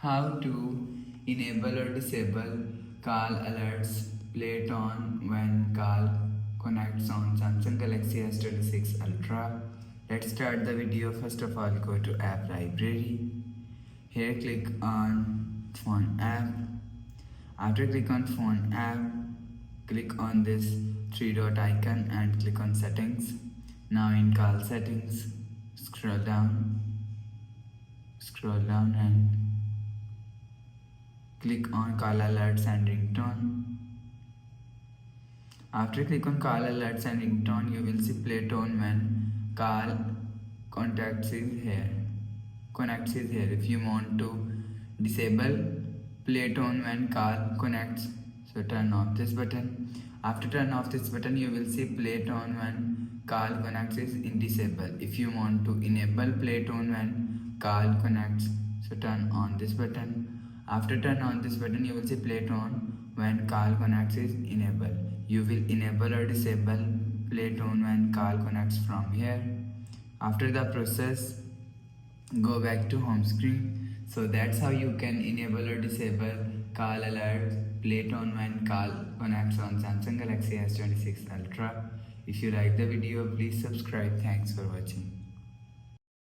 How to enable or disable call alerts play tone when call connects on Samsung Galaxy S26 Ultra. Let's start the video. First of all, go to app library. Here click on phone app. After click on phone app, click on this three dot icon and click on settings. Now in call settings, scroll down and click on call alerts and ringtone. After click on call alerts and ringtone, you will see play tone when call contacts is here. Connects is here. If you want to disable play tone when call connects, so turn off this button. After turn off this button, you will see play tone when call connects is in disable. If you want to enable play tone when call connects, so turn on this button. After turn on this button, you will see play tone when call connects is enable. You will enable or disable play tone when call connects from here. After the process, go back to home screen. So that's how you can enable or disable call alerts play tone when call connects on Samsung Galaxy S26 Ultra. If you like the video, please subscribe. Thanks for watching.